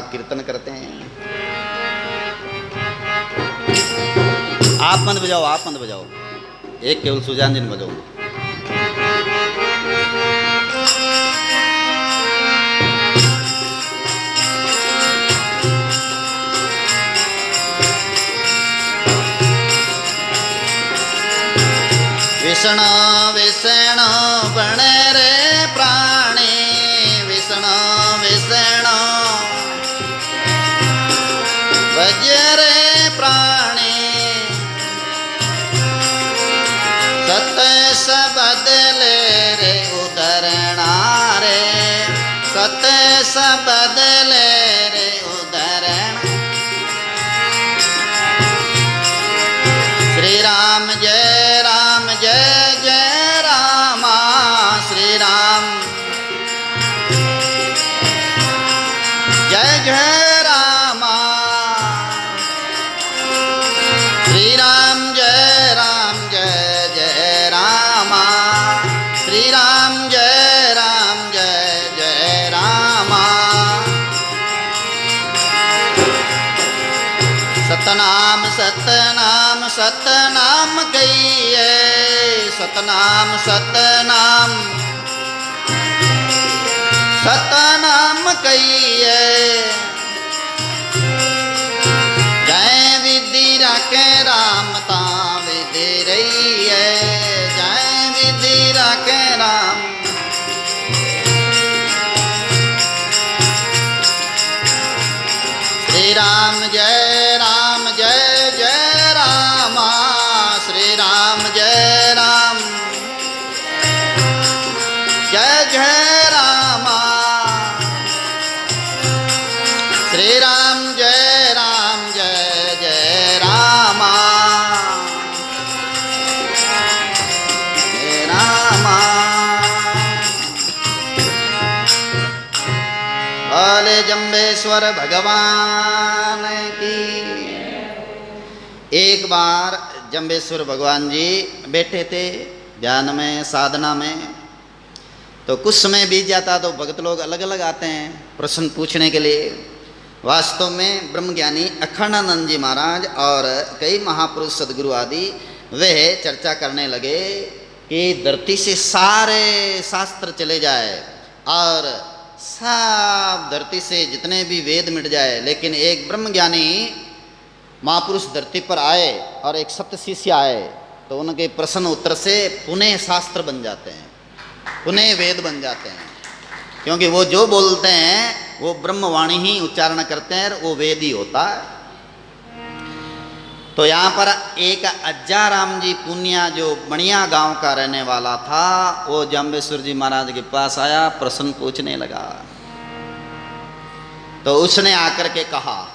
कीर्तन करते हैं। आप मत बजाओ, आप मत बजाओ, एक केवल सुजान जी ने बजाओ। विष्णु विष्णु बने रे प्राणी, विष्णु विष्णु भज रे प्राणी, सत सबद ले रे उधरणा रे, सत सबद ले रे उधरण। श्री राम जय राम जय जय रामा, श्री राम जय जय रामा, श्री राम जय जय रामा, श्री राम जय जय रामा। सतनाम सतनाम सतनाम कहिए, सतनाम सतनाम सतनाम कहिए, जय विधि रखे राम ता विधि रही है, जय विधि रखे राम। श्री राम जय जय रामा, श्री राम जय जय रामा, श्री राम जय जय रामा, जय रामा। बोले जम्बेश्वर भगवान की। एक बार जम्बेश्वर भगवान जी बैठे थे ध्यान में, साधना में। तो कुछ समय बीत जाता तो भक्त लोग अलग अलग आते हैं प्रश्न पूछने के लिए। वास्तव में ब्रह्मज्ञानी अखंडानंद जी महाराज और कई महापुरुष सदगुरु आदि वह चर्चा करने लगे कि धरती से सारे शास्त्र चले जाए और सब धरती से जितने भी वेद मिट जाए, लेकिन एक ब्रह्मज्ञानी महापुरुष धरती पर आए और एक सप्त शिष्य आए तो उनके प्रश्न उत्तर से पुनः शास्त्र बन जाते हैं, पुनः वेद बन जाते हैं। क्योंकि वो जो बोलते हैं वो ब्रह्मवाणी ही उच्चारण करते हैं, वो वेद ही होता है। तो यहाँ पर एक अज्जाराम जी पुनिया जो बनिया गांव का रहने वाला था, वो जम्बेश्वर जी महाराज के पास आया, प्रश्न पूछने लगा। तो उसने आकर के कहा,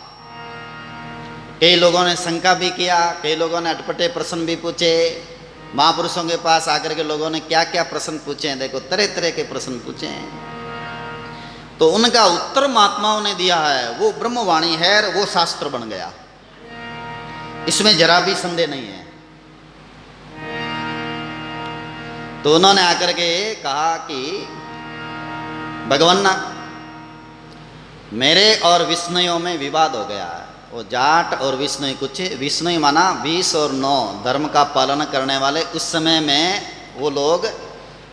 कई लोगों ने शंका भी किया, कई लोगों ने अटपटे प्रश्न भी पूछे। महापुरुषों के पास आकर के लोगों ने क्या क्या प्रश्न पूछे हैं, देखो तरह तरह के प्रश्न पूछे हैं। तो उनका उत्तर महात्माओं ने दिया है, वो ब्रह्मवाणी है, वो शास्त्र बन गया, इसमें जरा भी संदेह नहीं है। तो उन्होंने आकर के कहा कि भगवान, मेरे और विष्णुओं में विवाद हो गया है। वो जाट और विष्णु, कुछ विष्णु माना 20 और 9 धर्म का पालन करने वाले, उस समय में वो लोग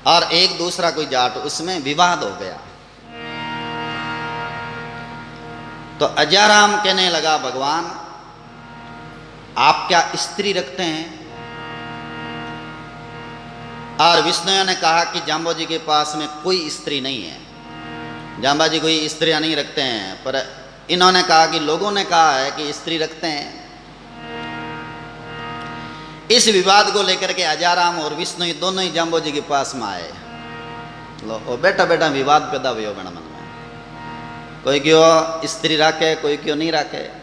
और एक दूसरा कोई जाट, उसमें विवाद हो गया। तो अज्जाराम कहने लगा, भगवान आप क्या स्त्री रखते हैं? और विष्णु ने कहा कि जाम्बो जी के पास में कोई स्त्री नहीं है, जाम्बा जी कोई स्त्रियां नहीं रखते हैं। पर इन्होंने कहा कि लोगों ने कहा है कि स्त्री रखते हैं। इस विवाद को लेकर के अज्जाराम और विष्णु दोनों ही जाम्बो जी के पास में आए। लो बेटा बेटा विवाद पैदा हुआ गण मन में, कोई क्यों स्त्री रखे, कोई क्यों नहीं रखे।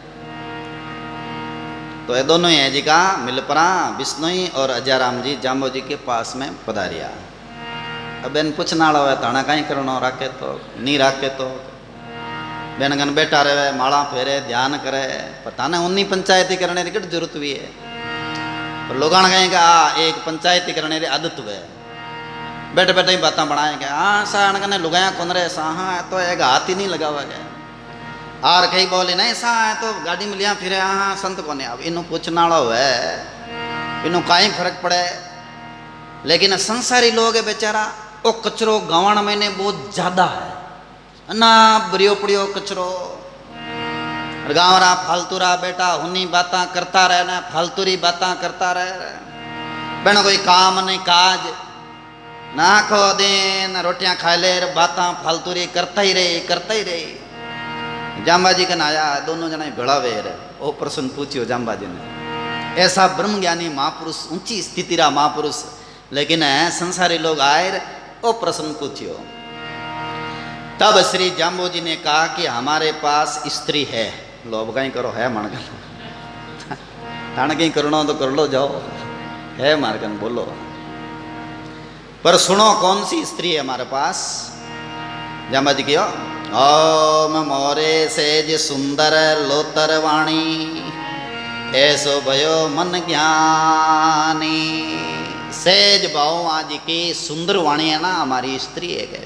तो ये दोनों ही है जी का मिलपरा विष्णु और अज्जाराम जी जाम्बो जी के पास में पधारिया। अब इन पूछना हो थाना कहीं करना, राखे तो नहीं राखे तो बेन गन बैठा रहे, माला फेरे, ध्यान करे, पर थाने उन्नी पंचायती करने की जरूरत भी है। पर लोग कहेंगे एक पंचायती करने की आदत हुए, बैठे बैठे ही बातें बनाएंगे। हाँ सा कने लुगाया कौन रहे सा, हाँ तो एक हाथ ही नहीं लगा हुआ गया। और कई बोले नहीं ऐसा है तो गाड़ी में लिया फिर हाँ संत को नहीं अब इन्हों पूछना है इन्हों काई फर्क पड़े। लेकिन संसारी लोग है बेचारा वो कचरो गवाण में ने बहुत ज्यादा है ना बरियो पड़ियो कचरो गाँवरा फालतूरा बेटा हुनी बातें करता रहे ना फालतूरी बातें करता रहे बेन कोई काम नहीं काज ना खो दिन रोटियां खा ले बातें फालतूरी करता ही रही। जाम्बाजी का आया दोनों जना भिड़ावे रे वो प्रश्न पूछियो जाम्बाजी ने ऐसा ब्रह्म ज्ञानी महापुरुष ऊंची स्थिति रहा महापुरुष लेकिन संसारी लोग आए वो प्रश्न पूछियो। तब श्री जाम्बोजी ने कहा कि हमारे पास स्त्री है लोग कहीं करो है मारगन थाने कहीं करना तो कर लो जाओ है मारगन बोलो पर सुनो कौन सी स्त्री है हमारे पास। जाम्बाजी क्यों ओम मोरे सेज सुंदर लोतर वाणी ऐसो भयो मन ज्ञानी। सेज भाव आज की सुंदर वाणी है ना हमारी स्त्री है क्या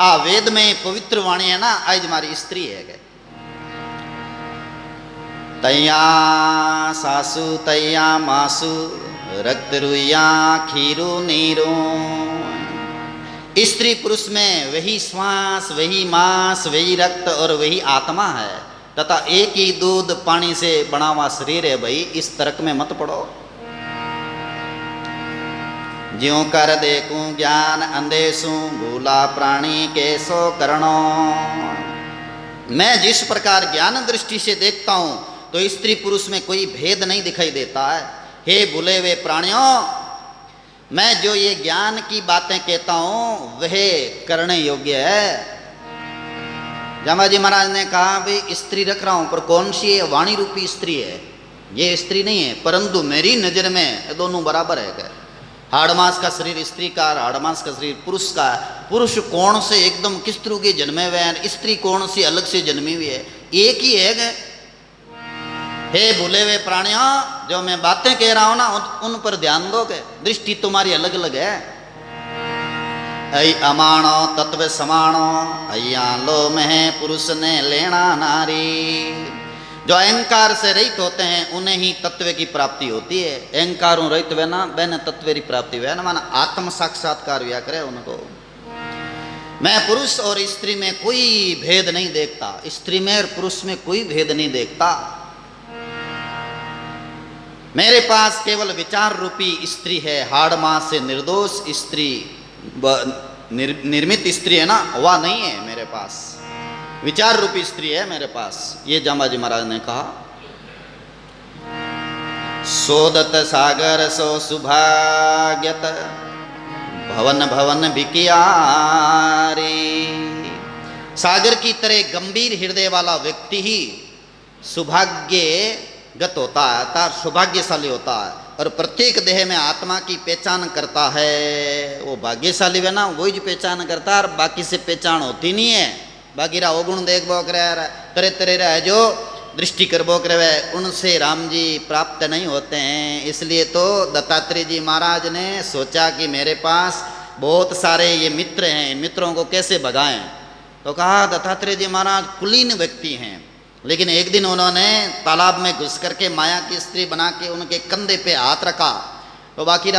आ वेद में पवित्र वाणी है ना आज हमारी स्त्री है क्या। तैया सासु तैया मासु रक्त रुइया खीरू नीरू। स्त्री पुरुष में वही श्वास वही मांस वही रक्त और वही आत्मा है तथा एक ही दूध पानी से बना हुआ शरीर है भाई इस तर्क में मत पड़ो। ज्यों कर देखूं ज्ञान अंधेसू भूला प्राणी कैसो करणो। मैं जिस प्रकार ज्ञान दृष्टि से देखता हूं तो स्त्री पुरुष में कोई भेद नहीं दिखाई देता है। हे भूले हुए प्राणियों मैं जो ये ज्ञान की बातें कहता हूं वह करने योग्य है। जाम्बाजी महाराज ने कहा भाई स्त्री रख रहा हूं पर कौन सी है वाणी रूपी स्त्री है ये स्त्री नहीं है परंतु मेरी नजर में दोनों बराबर है क्या। हाड़मास का शरीर स्त्री का हाड़मास का शरीर पुरुष का। पुरुष कौन से एकदम किस तरह के जन्मे हुए हैं स्त्री कौन सी अलग से जन्मी हुई है एक ही है क्या। हे भूले हुए प्राणियों जो मैं बातें कह रहा हूं ना उन पर ध्यान दोगे दृष्टि तुम्हारी अलग अलग है। ऐ अमाणो तत्व समाणो अय्या लो में पुरुष ने लेना नारी। जो अहंकार से रहित होते हैं उन्हें ही तत्व की प्राप्ति होती है। अहंकारों रहित वे ना बहन तत्व की प्राप्ति हुआ ना माना आत्म साक्षात्कार हुआ करे उनको। मैं पुरुष और स्त्री में कोई भेद नहीं देखता स्त्री में और पुरुष में कोई भेद नहीं देखता। मेरे पास केवल विचार रूपी स्त्री है हाड़ मास से निर्दोष स्त्री निर्मित स्त्री है ना वह नहीं है मेरे पास विचार रूपी स्त्री है मेरे पास। ये जाम्बाजी महाराज ने कहा। सोदत सागर सो सुभाग्यत भवन भवन बिकियारी। सागर की तरह गंभीर हृदय वाला व्यक्ति ही सौभाग्यगत होता है अर्थात सौभाग्यशाली होता है और प्रत्येक देह में आत्मा की पहचान करता है। वो भाग्यशाली है ना वही पहचान करता है और बाकी से पहचान होती नहीं है। बाकी रा अवगुण देख बो करे तरह तरह रह जो दृष्टि कर बो करे उनसे राम जी प्राप्त नहीं होते हैं। इसलिए तो दत्तात्रेय जी महाराज ने सोचा कि मेरे पास बहुत सारे ये मित्र हैं इन मित्रों को कैसे भगाएं। तो कहा दत्तात्रेय जी महाराज कुलीन व्यक्ति हैं लेकिन एक दिन उन्होंने तालाब में घुस करके माया की स्त्री बना के उनके कंधे पे हाथ रखा तो बाकी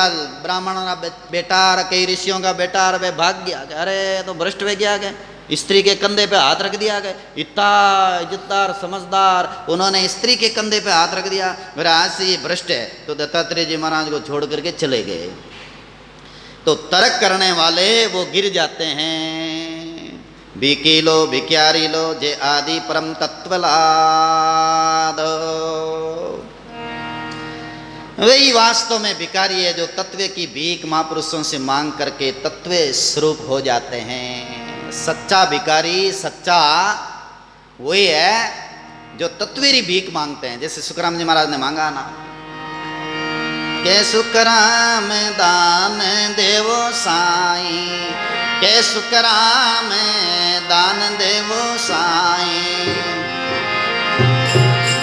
ब्राह्मण का बेटा कई ऋषियों का बेटा वे भाग गया अरे तो भ्रष्ट वे गया गए स्त्री के कंधे पे हाथ रख दिया गया। इतना इज्जतदार समझदार उन्होंने स्त्री के कंधे पे हाथ रख दिया मेरा आज से ये भ्रष्ट है। तो दत्तात्रेय जी महाराज को छोड़ करके चले गए। तो तर्क करने वाले वो गिर जाते हैं। बिकी लो भिक्यारी लो जे आदि परम तत्वलाद। वही वास्तव में भिखारी है जो तत्व की भीख महापुरुषों से मांग करके तत्व स्वरूप हो जाते हैं। सच्चा भिखारी सच्चा वही है जो तत्वेरी भीख मांगते हैं। जैसे सुखराम जी महाराज ने मांगा ना के सुखराम दान देवो साई के सुखराम दान देवो साई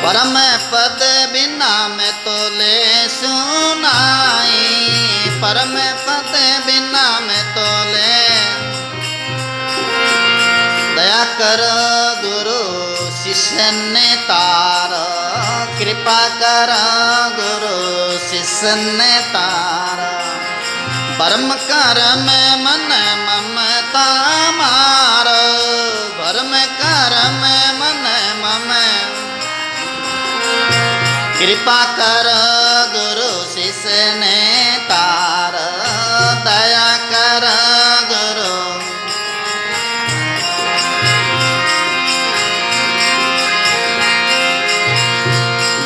परम पद बिना में तो ले सुनाई परम पद बिना में तो ले कर गुरु शिष्य ने तार, कृपा कर गुरु शिष्य ने तार। परम कर में मन ममता मार, परम कर में मन मम। कृपा कर गुरु शिष्य ने तार, दया कर गुरु।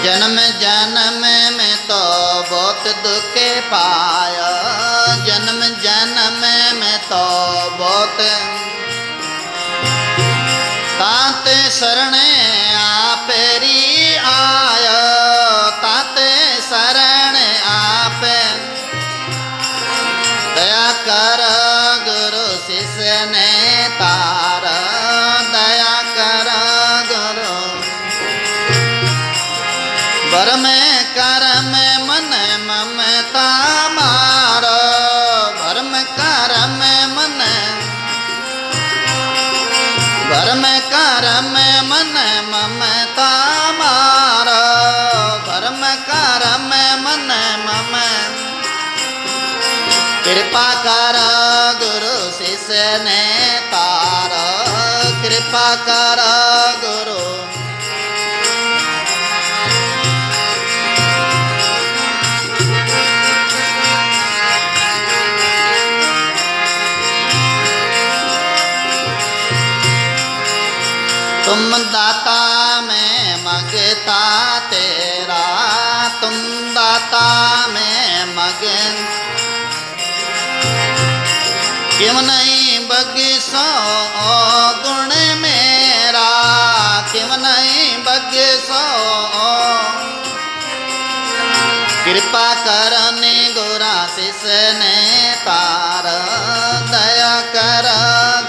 जन्म जन्म में तो बहुत दुख पाया, जन्म जन्म में तो बहुत। ताते शरणे आपेरी आया, ताते शरण आप। दया कर गुरु शिष्य ने तार, दया कर गुरु। वर में कर में मन ममता मार, भर में कर में मन। भर में कर में मन ममता मार, भर में कर में मन मम। कृपा कर गुरु शिष्य ने तार, कृपा कर गुरु। तुम दाता में मगता तेरा, तुम दाता में मगन। क्यों नहीं बगसो गुण मेरा, क्यों नहीं बगसो। कृपा करने गुरा शिष्य ने तार, दया कर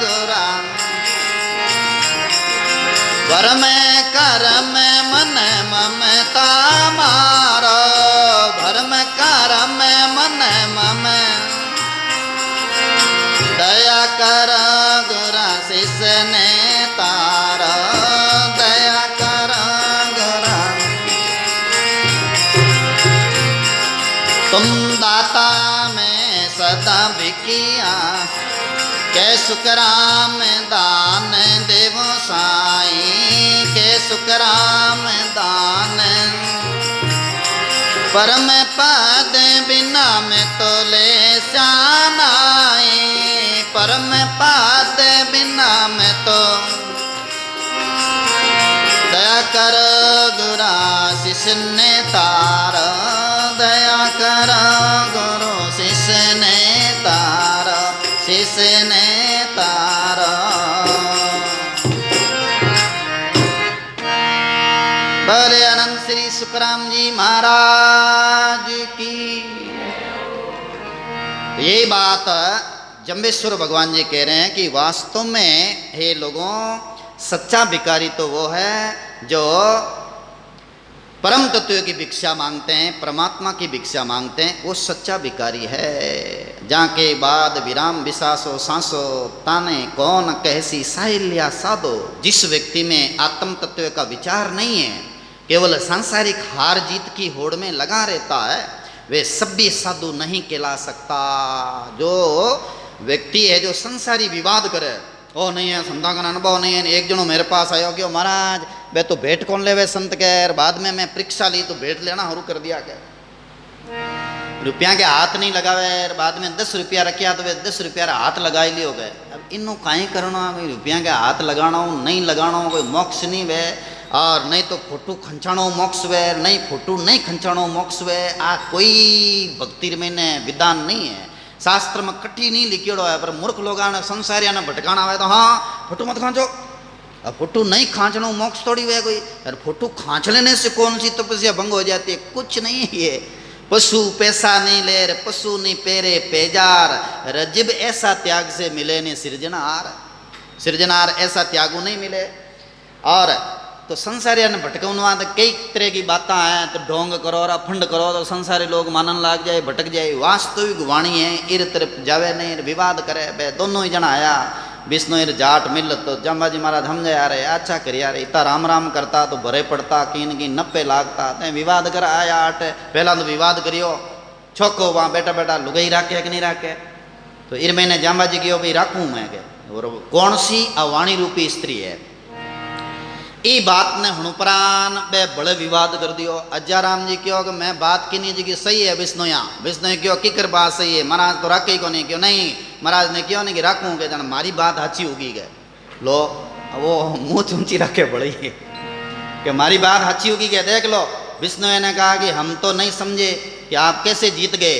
गुरा। वर में कर में मन ममता मार, भर में कर में मन मम। दया कर गुरा शिष्य ने तार, दया कर गुरा। तुम दाता में सदा भिकिया, कै सुखराम दान देवो साई, कै सुखराम दान। परम पद बिना में तो ले श्यानाई, परम पद बिना में तो। दया कर गुरा शिष्य ने तार, दया कर गुरु शिष्य ने तार, शिष्य ने तार। बोले अनंत श्री सुखराम जी महाराज की। ये बात जम्बेश्वर भगवान जी कह रहे हैं कि वास्तव में हे लोगों, सच्चा भिखारी तो वो है जो परम तत्व की भिक्षा मांगते हैं, परमात्मा की भिक्षा मांगते हैं, वो सच्चा भिखारी है। जाके बाद विराम विशासो सांसो ताने कौन कहसी साहिल्या साधो। जिस व्यक्ति में आत्म तत्व का विचार नहीं है, केवल सांसारिक हार जीत की होड़ में लगा रहता है, वे सभ्य साधु नहीं कहला सकता। जो व्यक्ति है जो संसारी विवाद करे, ओ नहीं है संता का अनुभव नहीं है। एक जनो मेरे पास आयो कि महाराज वे तो भेंट कौन ले वे संत के, बाद में मैं परीक्षा ली तो भेंट लेना शुरू कर दिया क्या। रुपया के हाथ नहीं लगावे, बाद में 10 रुपया रखिया तो वे 10 रुपया हाथ लगा ही हो गए। अब इन्हों काई करना, रुपया के हाथ लगाना नहीं लगाना कोई मोक्ष नहीं वे, और नहीं तो फोटू खंचाणो मोक्ष वे, नहीं फोटू नहीं खंचाणो मोक्ष वे। आ कोई भक्ति में ने विधान नहीं है, शास्त्र में कट्ठी नहीं लिखियोड़ो है। पर मूर्ख लोग ने संसारिया ने भटकाना हुआ तो हाँ फोटू मत खांचो। अब फोटू नहीं खांचना मोक्ष थोड़ी हुआ कोई, और फोटू खांच लेने से कौन सी तपस्या भंग हो जाती है। कुछ नहीं है ये। पशु पैसा नहीं ले, पशु नहीं पेरे पेजार, रजिब ऐसा त्याग से मिले नहीं सृजनार। सृजनार ऐसा त्यागू नहीं मिले। और तो संसारिया ने भटकना तो कई तरह की बातें हैं, तो ढोंग करो और अफंड करो तो संसारी लोग मानन लग जाए, भटक जाए। वास्तविक वाणी है, इर तरफ जावे नहीं, विवाद करे। बे दोनों ही जना आया, विष्णु जाट मिल तो जाम्बाजी महाराज समझे यार अच्छा करी यार इतना राम राम करता तो भरे पड़ता कीन की नप्पे लागता ते विवाद कर आया आट पहला तो विवाद करियो छोको वहाँ बैठा बैठा लुगाई राखे कि नहीं राखे तो इर मैंने जाम्बाजी कहो भाई राखूँ मैं के और कौन सी अवाणी रूपी स्त्री है ई बात ने हुणुपरान बे बड़े विवाद कर दियो। अज्जाराम जी क्यों कि मैं बात किनी जी की सही है विष्णु क्यों किकर बात सही है महाराज तो रखे ही को नहीं क्यों नहीं महाराज ने क्यों नहीं कि राखूँ के जान मारी बात अच्छी होगी गए लो वो मुँह ऊंची रखे बड़ी है कि मारी बात अच्छी होगी क्या देख लो। विष्णु ने कहा कि हम तो नहीं समझे कि आप कैसे जीत गए।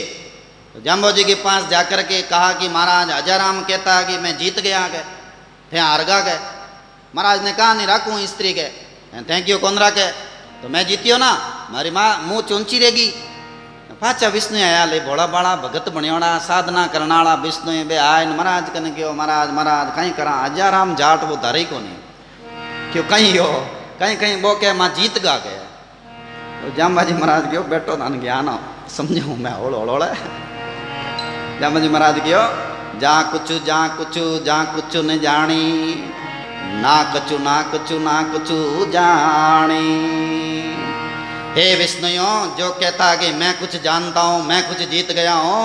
तो जाम्बो जी के पास जाकर के कहा कि महाराज अज्जाराम कहता कि मैं जीत गया गए थे हारगा गए। महाराज ने कहा नहीं राखूँ स्त्री के थैंक यू कौन राखे तो मैं जीतियो ना मारी माँ मुँह चौंची रहेगी। पाचा विष्णु आया ले भोला बाड़ा भगत बनियोड़ा साधना करना विष्णु बे आए महाराज कने क्यों महाराज महाराज कहीं करा अज्जाराम जाट वो धारे को नहीं क्यों कहीं हो कहीं कहीं वो क्या माँ जीत गा गया। तो जाम्बाजी महाराज क्यों बैठो नान ज्ञान समझू मैं ओड़ ओड़ जाम्बाजी महाराज क्यों जा कुछ न जानी ना कछु जानी। हे विष्णुयो जो कहता कि मैं कुछ जानता हूँ मैं कुछ जीत गया हूँ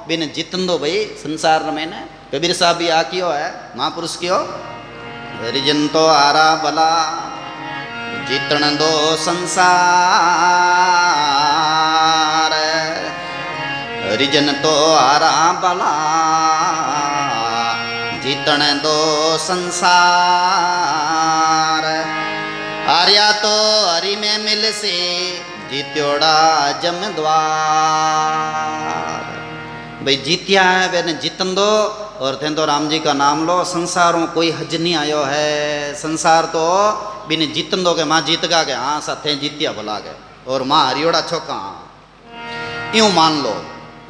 बिन जीतन दो भाई संसार में ने कबीर साहब भी आ क्यों है महापुरुष क्यों रिजन तो आरा बला जीतन दो संसार रिजन तो आरा बला जीतन दो संसार आर्या तो हरि में मिल से जीत्योड़ा जमद्वार। भाई जीतिया है मैंने जीतन दो और थे तो राम जी का नाम लो संसारों कोई हज नहीं आयो है संसार तो बिन जीतन दो के माँ जीत गा गए हाँ साथे जीतिया भला गए और माँ हरियोड़ा छोका यूं मान लो।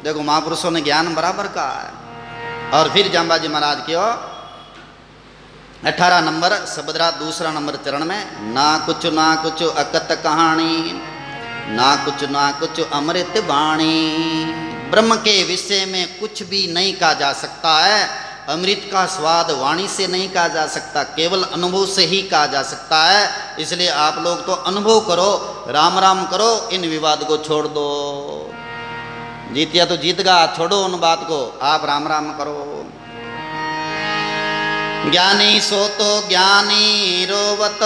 देखो महापुरुषों ने ज्ञान बराबर का है। और फिर जाम्बाजी महाराज क्यों 18 नंबर सबदरा दूसरा नंबर चरण में ना कुछ अकत कहानी ना कुछ अमृत वाणी। ब्रह्म के विषय में कुछ भी नहीं कहा जा सकता है अमृत का स्वाद वाणी से नहीं कहा जा सकता केवल अनुभव से ही कहा जा सकता है। इसलिए आप लोग तो अनुभव करो राम राम करो इन विवाद को छोड़ दो। जीतिया तो जीत गा छोड़ो उन बात को आप राम राम करो। ज्ञानी सो तो ज्ञानी रोवत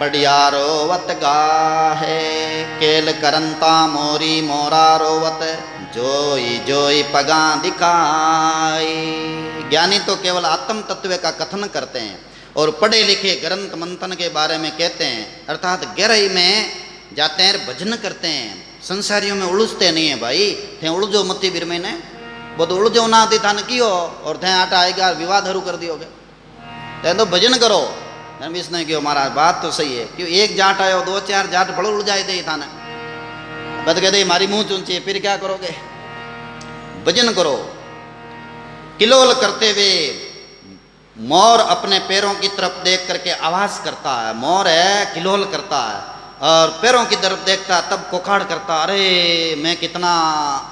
बढ़िया रोवत गाहे केल करंता मोरी मोरा रोवत जोई पगा दिखाई। ज्ञानी तो केवल आत्म तत्व का कथन करते हैं और पढ़े लिखे ग्रंथ मंथन के बारे में कहते हैं अर्थात गहराई में जाते हैं भजन करते हैं संसारियों में उलझते नहीं है भाई थे उलझो मती बिर में ने वो तो उलझो ना आती थान कियो और थे आटा आएगा विवाद हरू कर दियोगे तो भजन करो। विष्णु क्यों महाराज बात तो सही है क्यों एक जाट आयो 2-4 जाट बड़ो उलझाए दे थाने बद कहते मारी मुंह चूंची फिर क्या करोगे भजन करो। किलोल करते हुए मोर अपने पैरों की तरफ देख करके आवाज करता है मोर है किलोल करता है और पैरों की तरफ देखता तब कोखाड़ करता अरे मैं कितना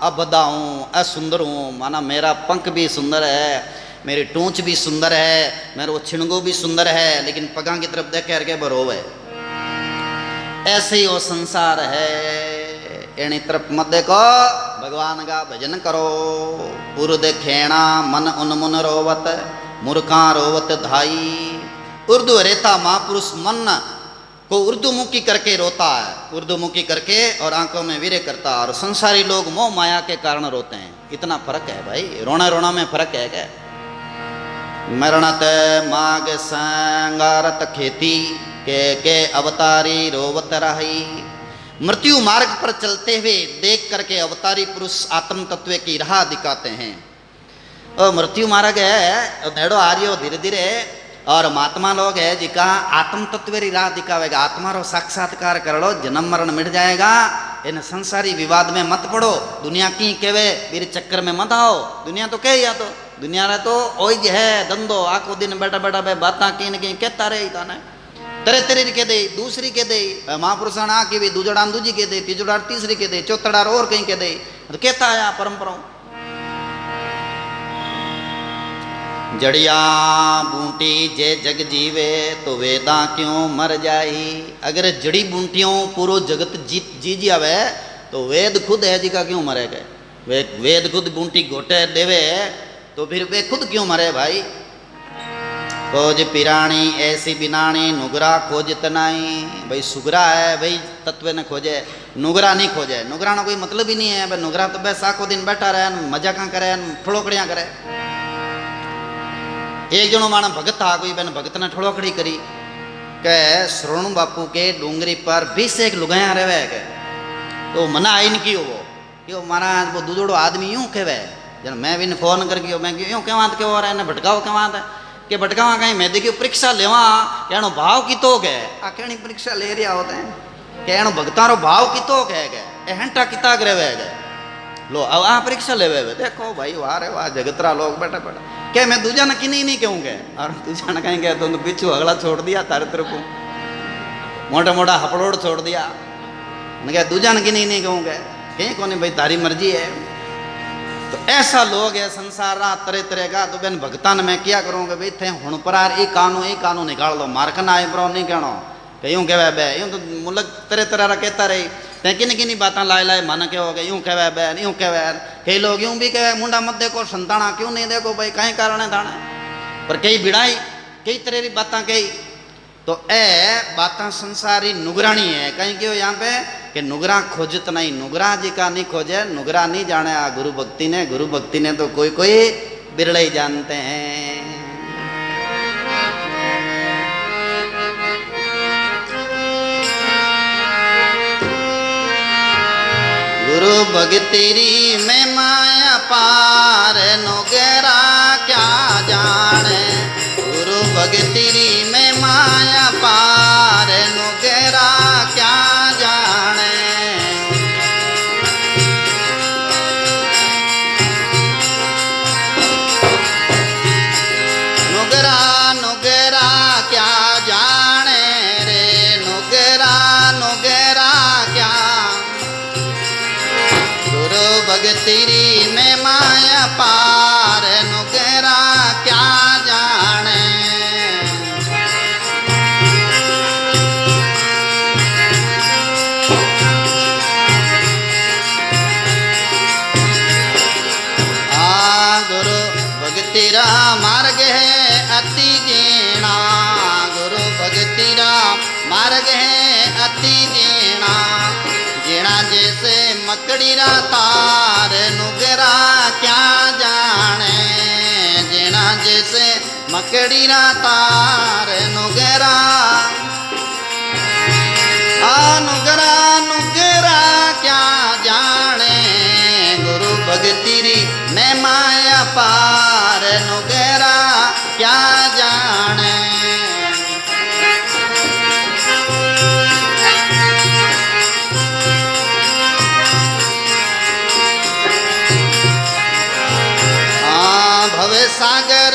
अभदा हूँ असुंदर हूँ माना मेरा पंख भी सुंदर है मेरी टूंच भी सुंदर है मेरा वो छिणगो भी सुंदर है लेकिन पगा की तरफ देख करके बरोब है। ऐसे ही वो संसार है एनी तरफ मत देखो भगवान का भजन करो। उर देखेणा मन उन्मुन रोवत मूर्खा रोवत धाई। उर्दू रेता महापुरुष मन को उर्दूमुखी करके रोता है उर्दूमुखी करके और आंखों में वीरे करता है और संसारी लोग मोह माया के कारण रोते हैं। इतना फर्क है भाई रोना में फर्क है क्या। मरणत माग संगारत खेती के अवतारी रोवत रही। मृत्यु मार्ग पर चलते हुए देख करके अवतारी पुरुष आत्म तत्व की राह दिखाते हैं। और मृत्यु मार्ग है नेड़ो आर्यो धीरे धीरे और महात्मा लोग है जिका आत्म तत्व री राह दिखावेगा आत्मा रो साक्षात्कार कर लो जन्म मरण मिट जाएगा। इन संसारी विवाद में मत पड़ो दुनिया की केवे मेरे चक्कर में मत आओ। दुनिया तो कह या तो दुनिया रे तो ओज है धंधो आखो दिन बैठा बैठा बे बात की कहता रहे ताने तरह तरह के दे दूसरी के दे महापुरुषाण आ के भी दूजड़ान दूजी के दे तीजड़ार तीसरी के दे चौथड़ार और कहीं के दे तो कहता है परंपराओं। जड़िया बूटी जे जग जीवे तो वेदा क्यों मर जाई। अगर जड़ी बूटियों पूरो जगत जी जावे तो वेद खुद है जी का क्यों मरेगा। वेद खुद बूटी घोटे देवे तो फिर वे खुद क्यों मरे भाई। खोज पिराणी ऐसी बिनाणी नुगरा खोज तनाई। भाई सुगरा है भाई तत्व ने खोजे, नुगरा नहीं खोजे। नुगरा ना कोई मतलब ही नहीं है भाई। नुगरा तो बस आखो दिन बैठा रहे मजा कहाँ करे ठोड़ोकड़ियाँ करे। एक जनो माना भगत था कोई बहन भगत ने ठोड़ोकड़ी करी के श्रोणु बापू के डूंगरी पर 20 एक लुगाया रहे के तो मना आई नहीं कियो वो क्यों महाराज वो दूजोड़ो आदमी यूं कहवे। जन मैं भी फोन कर गयो मैं यूं कहवा क्यों हो रहा है भटकाओ कहवा के भटकावा कहीं मैं देखियो परीक्षा लेवा कहनो भाव कितो गए आ कहनी परीक्षा ले रहा होते हैं कहनो भगतारो भाव कितो कह गए हंटा किता ग्रह गए लो अब आ परीक्षा लेवे देखो भाई वाह रे वाह जगतरा लोग बैठा बैठा क्या मैं दूजा ने किन्हीं नहीं कहूँ गए और दूजा ने कहीं गए तो पीछू अगला छोड़ दिया तारे तरफ मोटा मोटा हपड़ोड़ छोड़ दिया क्या दूजा ने किन्हीं नहीं कहूँ गए कहीं को नहीं भाई तारी मर्जी है। तो ऐसा लोग है संसार रहा तरह तरह का। तो बहन भगतान मैं क्या करूँगा भाई थे हुण परार एक कानून निकाल दो मारकन आए पर नहीं कहना यूँ कहवा बे यूँ तो मुल्क तरह तरह कहता रही ते किन किन बातें लाए लाए मन के हो गए यूँ कहवा बहन यूँ कहवा। कई लोग यूँ भी कहे मुंडा मत देखो संताना क्यों नहीं देखो भाई कहीं कारण है दाना पर कई भिड़ाई कई तरह की बातें कही। तो ए बातें संसारी नुगरानी है कहीं क्यों यहाँ पे कि नुगरा खोजत नहीं नुगरा जी का नहीं खोजे नुगरा नहीं जाने आ गुरु भक्ति ने तो कोई कोई बिरले ही जानते हैं। गुरु भक्तिरी में माया पार नुगरा क्या जाने। गुरु भक्तिरी में माया पार नुगरा क्या जाने। नुगरा नुगरा क्या जाने रे नुगरा नुगरा क्या। गुरु भक्तिरी में माया पार नुगरा क्या जाने। गुरु भक्तिरा मार्ग है अति जीना। गुरु भक्तिरा मार्ग है अति जीना। जीना जैसे मकड़ीरा तार नुगरा क्या जाने। जीना जैसे मकड़ीरा तार नुगरा नुगरा नुगरा क्या जाने। गुरु भक्तिरी में माया पार नुगरा क्या जाने। भव सागर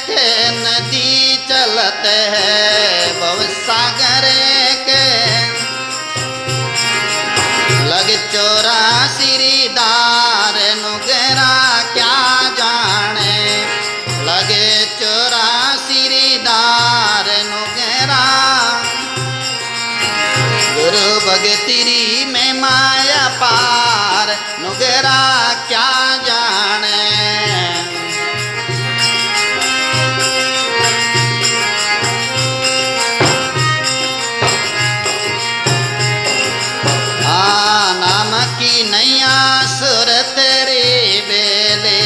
के नदी चलते हैं भव सागर के लग 84 दार नुगरा क्या जाने। लगे 84 दार नुगरा। गुरु भक्तिरी में माया पार नुगरा क्या जाने। नाम की नैया सुरत रे बेले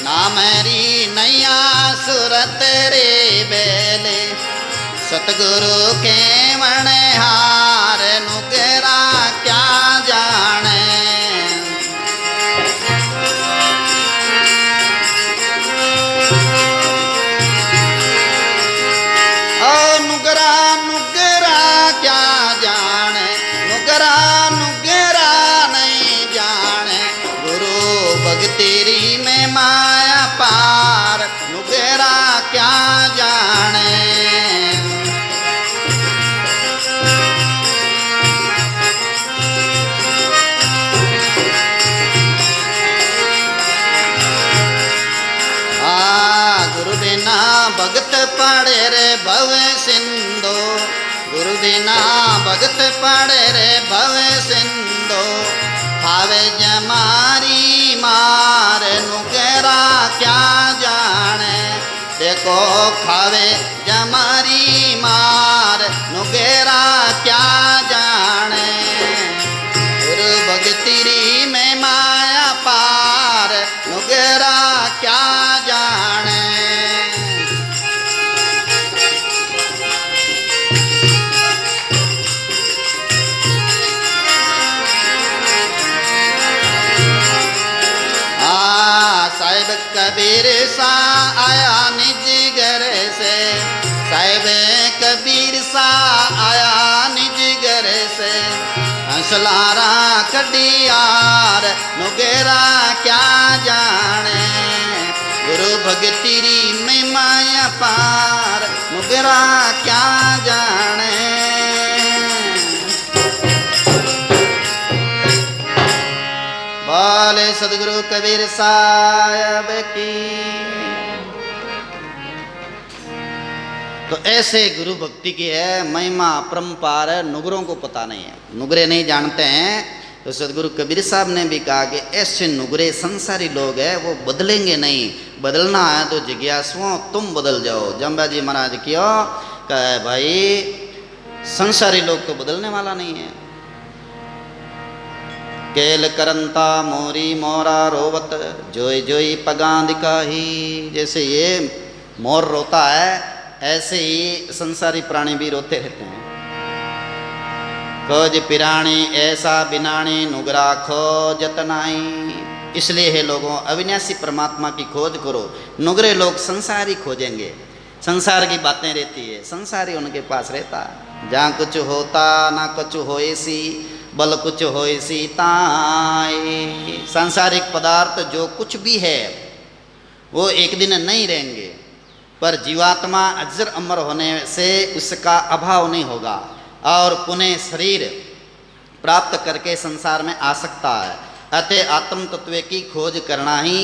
नामरी नैया सुरत रे बेले। सतगुरु के मणहार नुगरा क्या जाने। नुगरा नुगरा क्या जाने। नुगरा नुगरा नहीं जाने। गुरु भक्तिरी में माया पार नुगरा क्या जाने। भव सिंधु, गुरु बिना भगत पड़े रे भव सिंधु। खावे जमारी मार नुकेरा क्या जाने, देखो खावे जमारी मार नुकेरा क्या जाने। गुरु भगतिरी में माया पार नुकेरा क्या जाने। साहिब कबीर सा आया निज घर से, साहिब कबीर सा आया निज घर से। हंसलारा कडियार नुगेरा क्या जाने, गुरु भगतिरी में माया पार नुगेरा क्या जाने। बोले सदगुरु कबीर साहब की। तो ऐसे गुरु भक्ति की है महिमा अपरंपार, नुगरों को पता नहीं है, नुगरे नहीं जानते हैं। तो सदगुरु कबीर साहब ने भी कहा कि ऐसे नुगरे संसारी लोग हैं, वो बदलेंगे नहीं। बदलना है तो जिज्ञासुओं तुम बदल जाओ। जम्बा जी महाराज क्यों कहे भाई संसारी लोग तो बदलने वाला नहीं है। केल करंता मोरी मोरा रोवत, जोई जोई पगा दिखाही। जैसे ये मोर रोता है ऐसे ही संसारी प्राणी भी रोते रहते हैं। खोज पिराणी ऐसा बिनाणी नुगरा खोजत नाई। इसलिए है लोगों अविनाशी परमात्मा की खोज करो। नुगरे लोग संसारी खोजेंगे, संसार की बातें रहती है, संसारी उनके पास रहता है। जहाँ कुछ होता ना कुछ होए सी, बल कुछ होए सी ताई। सांसारिक पदार्थ जो कुछ भी है वो एक दिन नहीं रहेंगे, पर जीवात्मा अजर अमर होने से उसका अभाव नहीं होगा और पुनः शरीर प्राप्त करके संसार में आ सकता है। अतः आत्म तत्व की खोज करना ही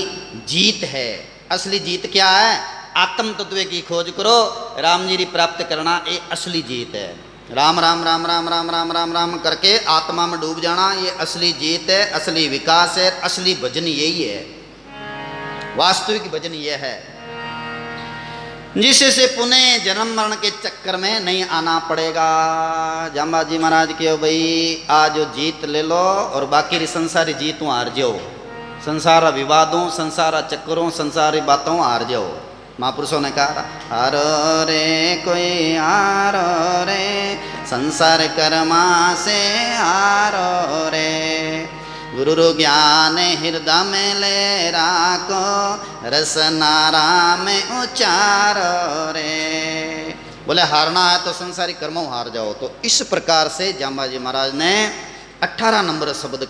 जीत है। असली जीत क्या है? आत्म तत्व की खोज करो, राम जी प्राप्त करना ये असली जीत है। राम राम राम राम राम राम राम राम करके आत्मा में डूब जाना ये असली जीत है, असली विकास है, असली भजन यही है, वास्तविक भजन यह है जिससे पुनः जन्म मरण के चक्कर में नहीं आना पड़ेगा। जाम्बा जी महाराज के भाई आज जीत ले लो और बाकी संसारी जीतों हार जाओ, संसार विवादों, संसार चक्करों, संसारी बातों हार जाओ। महापुरुषों ने कहा हारो रे कोई हारो रे, संसार कर्मा से हारो रे। गुरु ज्ञान हृदय में ले राखो, रसनारा में उचारो रे। बोले हारना है तो संसारी कर्मों हार जाओ। तो इस प्रकार से जाम्बा जी महाराज ने 18 नंबर शब्द